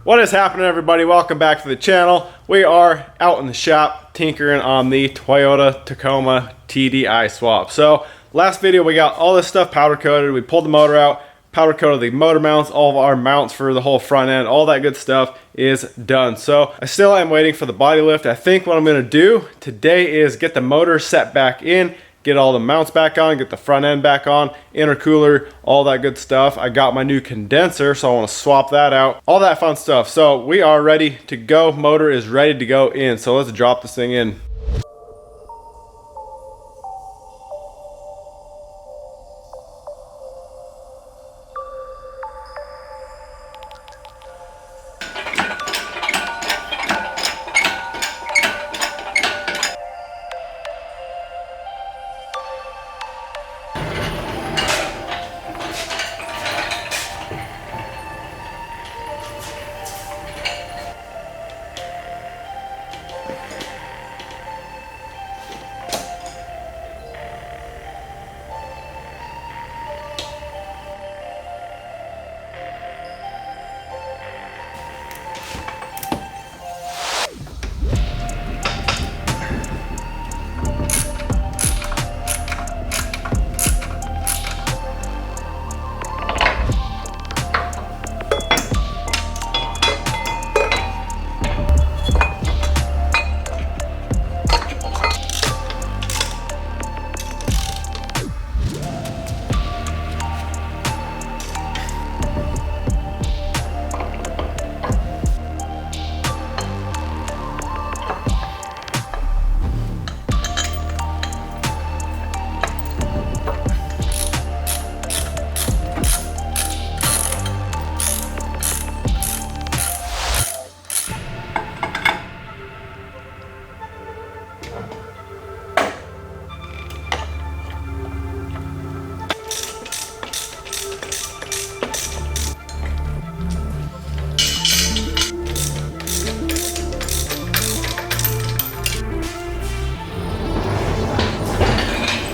What is happening, everybody? Welcome back to the channel. We are out in the shop tinkering on the Toyota Tacoma TDI swap. So last video we got all this stuff powder coated. We pulled the motor out, powder coated the motor mounts, all of our mounts for the whole front end, all that good stuff is done. So I still am waiting for the body lift. I think what I'm going to do today is get the motor set back in, get all the mounts back on, get the front end back on, intercooler, all that good stuff. I got my new condenser, so I want to swap that out, all that fun stuff. So we are ready to go. Motor is ready to go in, so let's drop this thing in.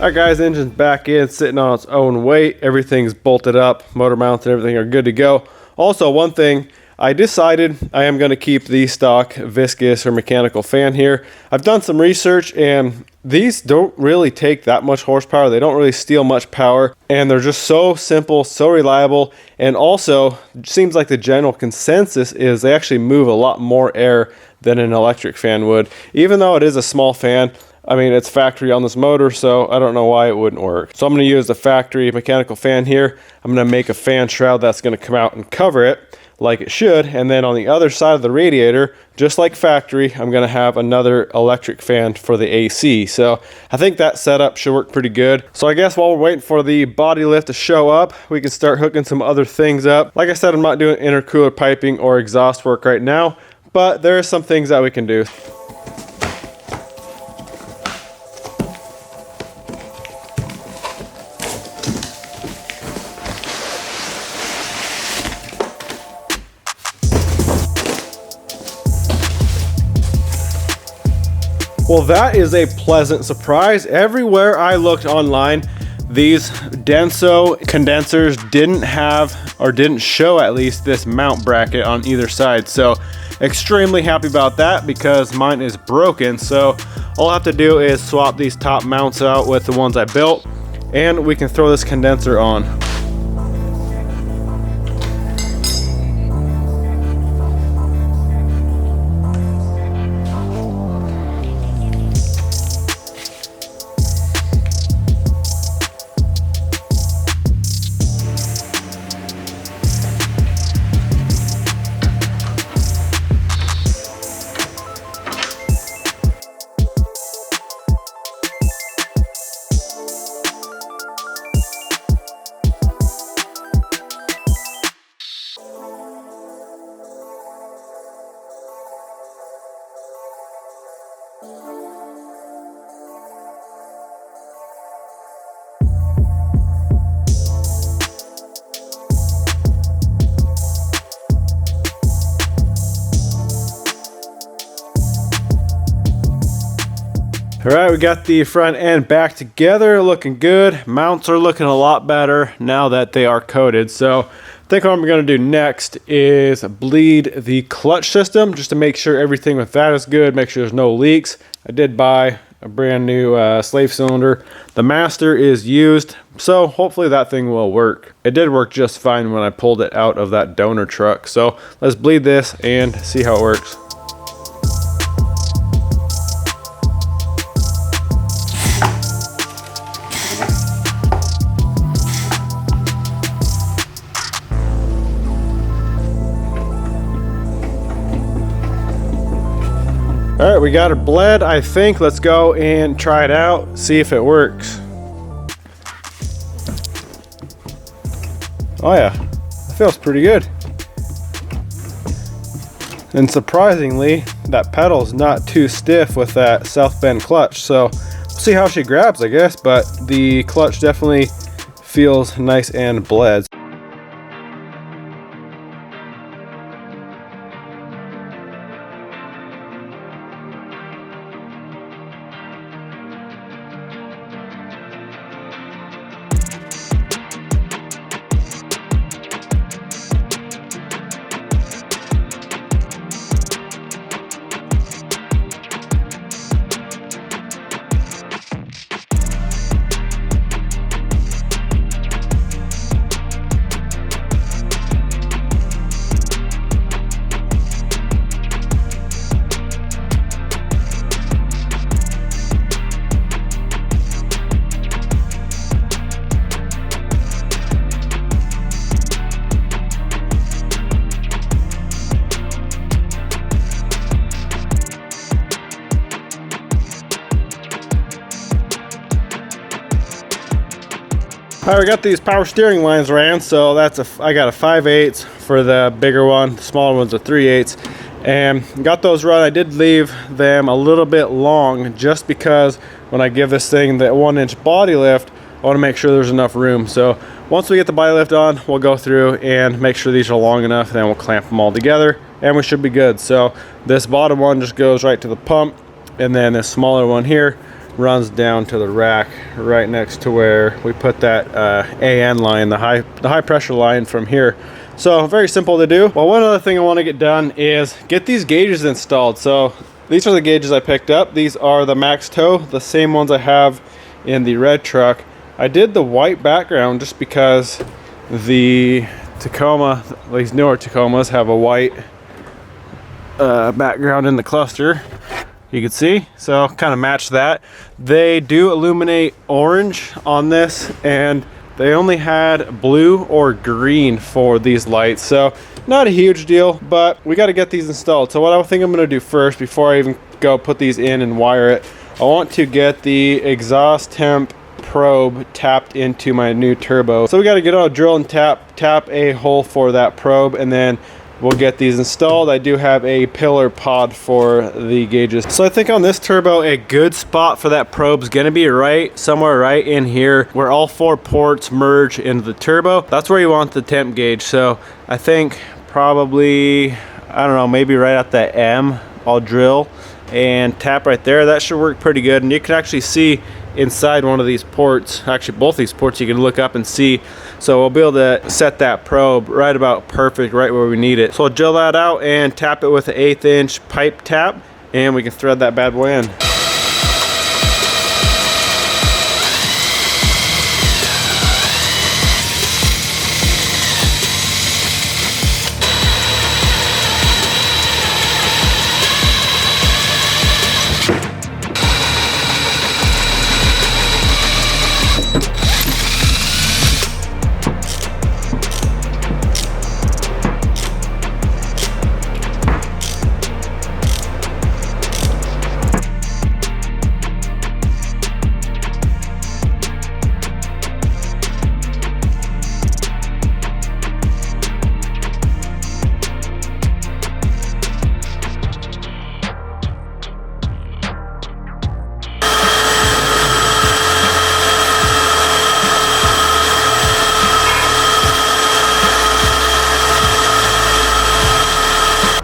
Alright guys, engine's back in, sitting on its own weight. Everything's bolted up, motor mounts and everything are good to go. Also, one thing, I decided I am going to keep the stock viscous or mechanical fan here. I've done some research and these don't really take that much horsepower. They don't really steal much power and they're just so simple, so reliable, and also seems like the general consensus is they actually move a lot more air than an electric fan would. Even though it is a small fan, I mean, it's factory on this motor, so I don't know why it wouldn't work. So I'm going to use the factory mechanical fan here. I'm going to make a fan shroud that's going to come out and cover it like it should. And then on the other side of the radiator, just like factory, I'm going to have another electric fan for the AC. So I think that setup should work pretty good. So I guess while we're waiting for the body lift to show up, we can start hooking some other things up. Like I said, I'm not doing intercooler piping or exhaust work right now, but there are some things that we can do. Well, that is a pleasant surprise. Everywhere I looked online, these Denso condensers didn't have, or didn't show at least, this mount bracket on either side. So extremely happy about that because mine is broken. So all I have to do is swap these top mounts out with the ones I built and we can throw this condenser on. All right, we got the front end back together, looking good. Mounts are looking a lot better now that they are coated. So think what I'm gonna do next is bleed the clutch system just to make sure everything with that is good, make sure there's no leaks. I did buy a brand new slave cylinder. The master is used, so hopefully that thing will work. It did work just fine when I pulled it out of that donor truck. So let's bleed this and see how it works. All right, we got it bled, I think. Let's go and try it out, see if it works. Oh yeah, it feels pretty good. And surprisingly, that pedal's not too stiff with that south bend clutch. So we'll see how she grabs, I guess, but the clutch definitely feels nice and bled. All right, we got these power steering lines ran, so I got a 5/8 for the bigger one, the smaller one's a 3/8, and got those run. I did leave them a little bit long just because when I give this thing the 1-inch body lift, I want to make sure there's enough room. So once we get the body lift on, we'll go through and make sure these are long enough, and then we'll clamp them all together and we should be good. So this bottom one just goes right to the pump, and then this smaller one here runs down to the rack right next to where we put that AN line, the high pressure line from here. So very simple to do. Well, one other thing I want to get done is get these gauges installed. So these are the gauges I picked up. These are the max toe, the same ones I have in the red truck. I did the white background just because the Tacoma, these newer Tacomas, have a white background in the cluster. You can see, so kind of match that. They do illuminate orange on this, and they only had blue or green for these lights, so not a huge deal, but we got to get these installed. So what I think I'm going to do first, before I even go put these in and wire it, I want to get the exhaust temp probe tapped into my new turbo. So we got to get out a drill and tap a hole for that probe, and then we'll get these installed. I do have a pillar pod for the gauges. So I think on this turbo, a good spot for that probe is gonna be somewhere right in here where all 4 ports merge into the turbo. That's where you want the temp gauge. So I think probably, I don't know, maybe right at the M, I'll drill and tap right there. That should work pretty good. And you can actually see inside one of these ports, actually both these ports, you can look up and see. So we'll be able to set that probe right about perfect, right where we need it. So I'll drill that out and tap it with an 1/8 inch pipe tap, and we can thread that bad boy in.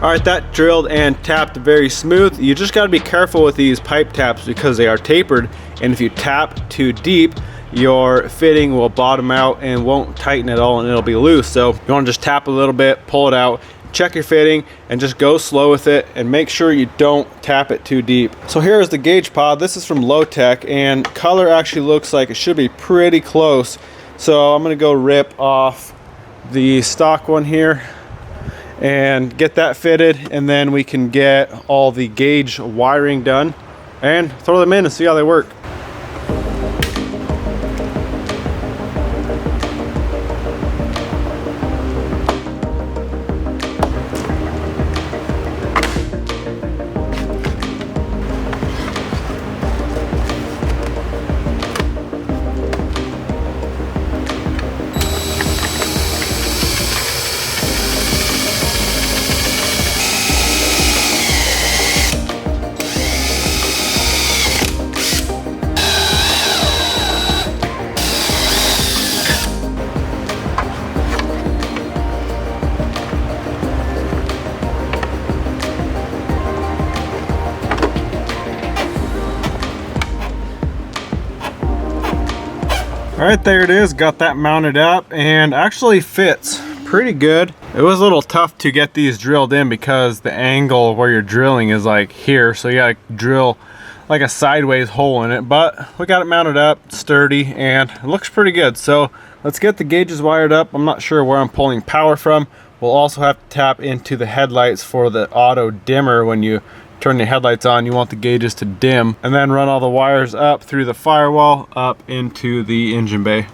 All right, that drilled and tapped very smooth. You just got to be careful with these pipe taps because they are tapered, and if you tap too deep, your fitting will bottom out and won't tighten at all, and it'll be loose. So you want to just tap a little bit, pull it out, check your fitting, and just go slow with it, and make sure you don't tap it too deep. So here's the gauge pod. This is from Low Tech, and color actually looks like it should be pretty close. So I'm gonna go rip off the stock one here and get that fitted, and then we can get all the gauge wiring done and throw them in and see how they work. All right, there it is. Got that mounted up and actually fits pretty good. It was a little tough to get these drilled in because the angle where you're drilling is like here. So you gotta drill like a sideways hole in it, but we got it mounted up, sturdy, and it looks pretty good. So let's get the gauges wired up. I'm not sure where I'm pulling power from. We'll also have to tap into the headlights for the auto dimmer. When you turn the headlights on, you want the gauges to dim, and then run all the wires up through the firewall up into the engine bay.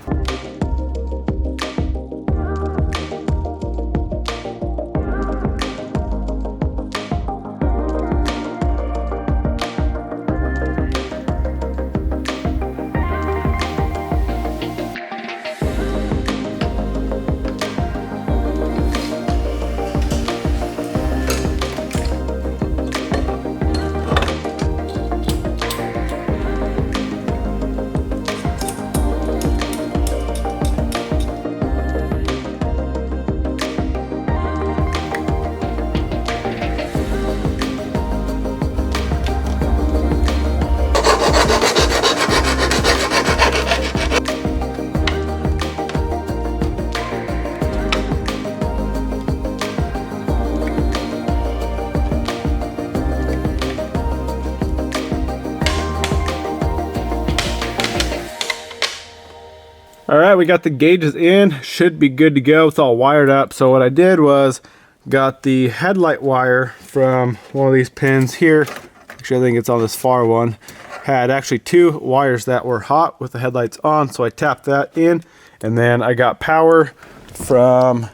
All right, we got the gauges in, should be good to go. It's all wired up. So what I did was got the headlight wire from one of these pins here. Actually, I think it's on this far one. Had actually two wires that were hot with the headlights on, so I tapped that in, and then I got power from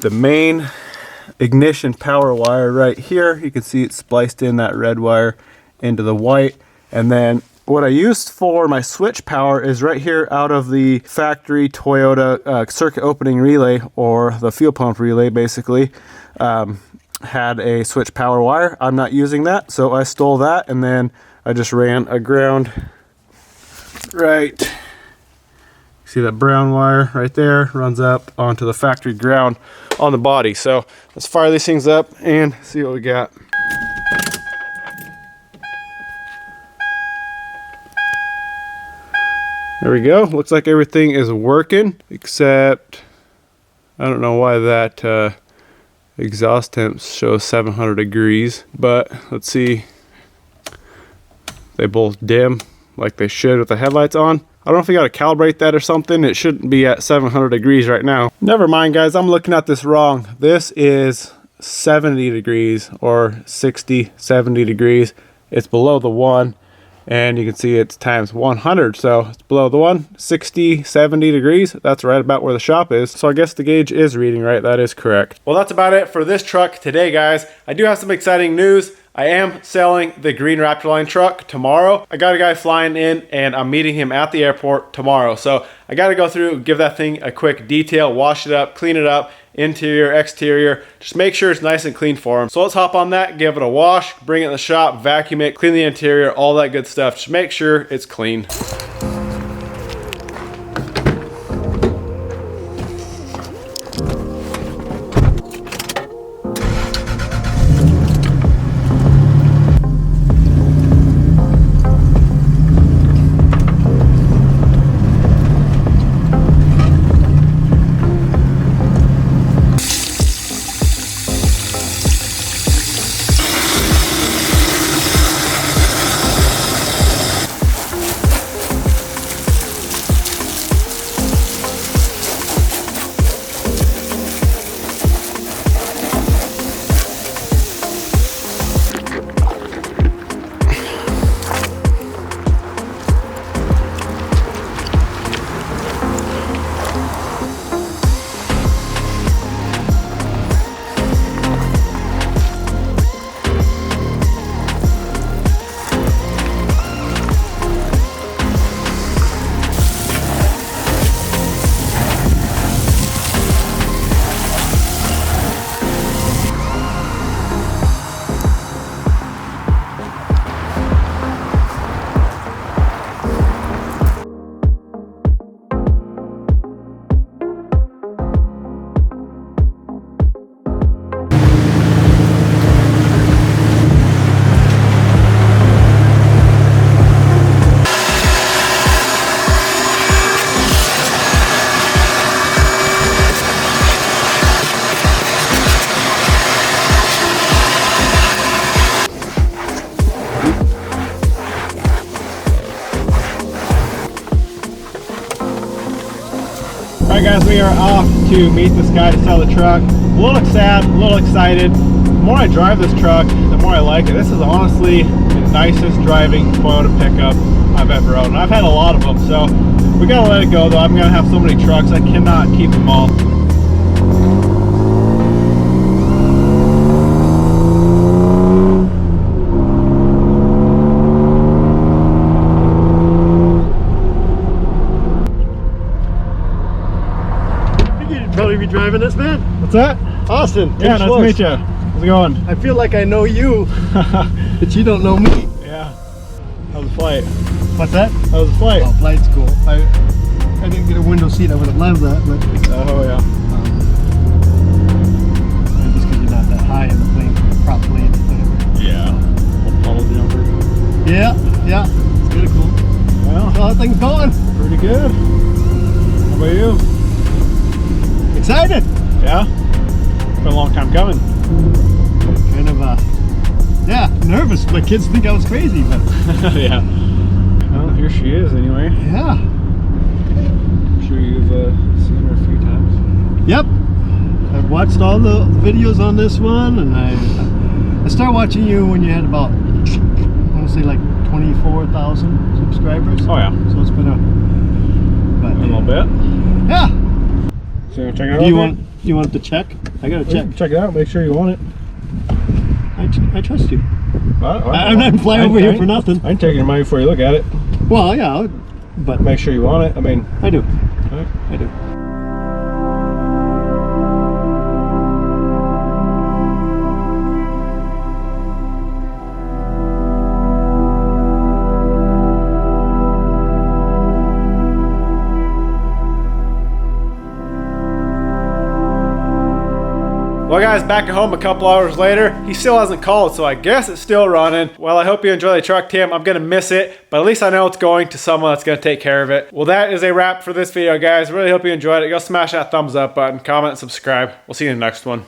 the main ignition power wire right here. You can see it spliced in that red wire into the white, and then what I used for my switch power is right here out of the factory Toyota circuit opening relay, or the fuel pump relay basically. Had a switch power wire. I'm not using that, so I stole that, and then I just ran a ground right. See that brown wire right there runs up onto the factory ground on the body. So let's fire these things up and see what we got. There we go. Looks like everything is working, except I don't know why that exhaust temp shows 700 degrees, but let's see. They both dim like they should with the headlights on. I don't know if you got to calibrate that or something. It shouldn't be at 700 degrees right now. Never mind, guys. I'm looking at this wrong. This is 70 degrees or 60, 70 degrees. It's below the 1. And you can see it's times 100, so it's below the 1, 60, 70 degrees. That's right about where the shop is. So I guess the gauge is reading right. That is correct. Well, that's about it for this truck today, guys. I do have some exciting news. I am selling the green Raptorline truck tomorrow. I got a guy flying in, and I'm meeting him at the airport tomorrow. So I got to go through, give that thing a quick detail, wash it up, clean it up, interior, exterior, just make sure it's nice and clean for him. So let's hop on that, give it a wash, bring it in the shop, vacuum it, clean the interior, all that good stuff. Just make sure it's clean. guys, we are off to meet this guy to sell the truck. A little sad, a little excited. The more I drive this truck, the more I like it. This is honestly the nicest driving Toyota pickup I've ever owned. I've had a lot of them, so we gotta let it go though. I'm gonna have so many trucks, I cannot keep them all. Probably be driving this, man. What's that? Austin. Yeah, nice to meet you. How's it going? I feel like I know you, but you don't know me. Yeah. How was the flight? What's that? How was the flight? Oh, flight's cool. I didn't get a window seat. I would have loved that, but Oh yeah. just because you're not that high in the plane, prop plane, whatever. Yeah. Puddle jumper. Yeah, yeah. It's kind of cool. Well, So how things going? pretty good. How about you? Excited. Yeah? Been a long time coming. Kind of yeah, nervous. My kids think I was crazy, but Yeah. Well, here she is anyway. yeah. I'm sure you've seen her a few times. Yep. I've watched all the videos on this one, and I started watching you when you had about, I want to say like 24,000 subscribers. Oh yeah. So it's been a little bit. Yeah. So you wanna check it out? Do you want to check? I gotta check. Check it out, make sure you want it. I trust you. Well, I'm not flying over here for nothing. I ain't taking your money before you look at it. Well, yeah, but Make sure you want it. I mean, I do. right. I do. Well guys, back at home a couple hours later. He still hasn't called, so I guess it's still running. Well, I hope you enjoy the truck, Tim. I'm gonna miss it, but at least I know it's going to someone that's gonna take care of it. Well, that is a wrap for this video, guys. Really hope you enjoyed it. Go smash that thumbs up button, comment, subscribe. We'll see you in the next one.